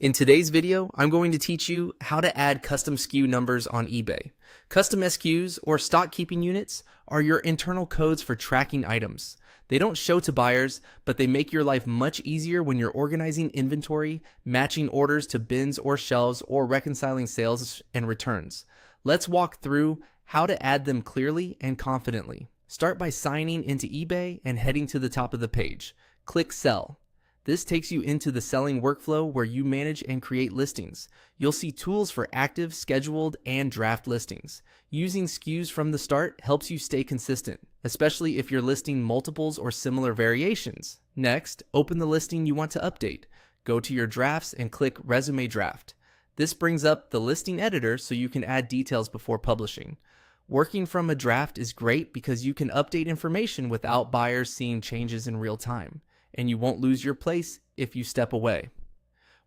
In today's video, I'm going to teach you how to add custom SKU numbers on eBay. Custom SKUs, or stock keeping units, are your internal codes for tracking items. They don't show to buyers, but they make your life much easier when you're organizing inventory, matching orders to bins or shelves, or reconciling sales and returns. Let's walk through how to add them clearly and confidently. Start by signing into eBay and heading to the top of the page. Click Sell. This takes you into the selling workflow where you manage and create listings. You'll see tools for active, scheduled, and draft listings. Using SKUs from the start helps you stay consistent, especially if you're listing multiples or similar variations. Next, open the listing you want to update. Go to your drafts and click Resume Draft. This brings up the listing editor so you can add details before publishing. Working from a draft is great because you can update information without buyers seeing changes in real time, and you won't lose your place if you step away.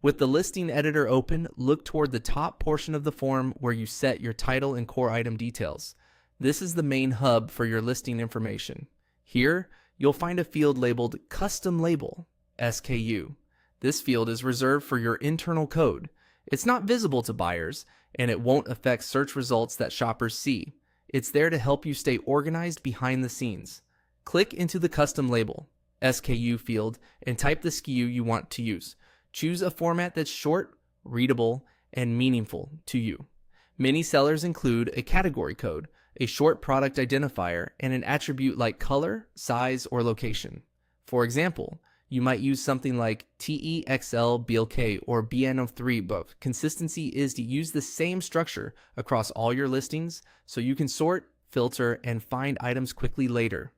With the listing editor open, look toward the top portion of the form where you set your title and core item details. This is the main hub for your listing information. Here, you'll find a field labeled Custom Label, SKU. This field is reserved for your internal code. It's not visible to buyers, and it won't affect search results that shoppers see. It's there to help you stay organized behind the scenes. Click into the Custom Label, SKU field and type the SKU you want to use. Choose a format that's short, readable, and meaningful to you. Many sellers include a category code, a short product identifier, and an attribute like color, size, or location. For example, you might use something like TEXL BLK or BN03, but consistency is to use the same structure across all your listings so you can sort, filter, and find items quickly later.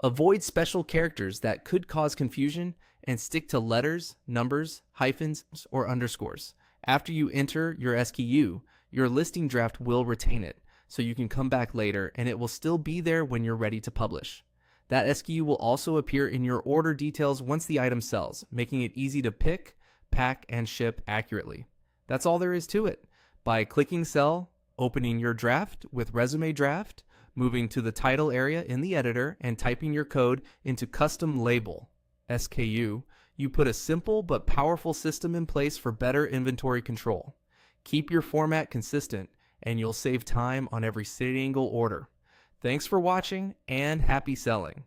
Avoid special characters that could cause confusion and stick to letters, numbers, hyphens, or underscores. After you enter your SKU, your listing draft will retain it, so you can come back later and it will still be there when you're ready to publish. That SKU will also appear in your order details once the item sells, making it easy to pick, pack, and ship accurately. That's all there is to it. By clicking Sell, opening your draft with Resume Draft, moving to the title area in the editor, and typing your code into Custom Label, SKU, you put a simple but powerful system in place for better inventory control. Keep your format consistent, and you'll save time on every single order. Thanks for watching, and happy selling.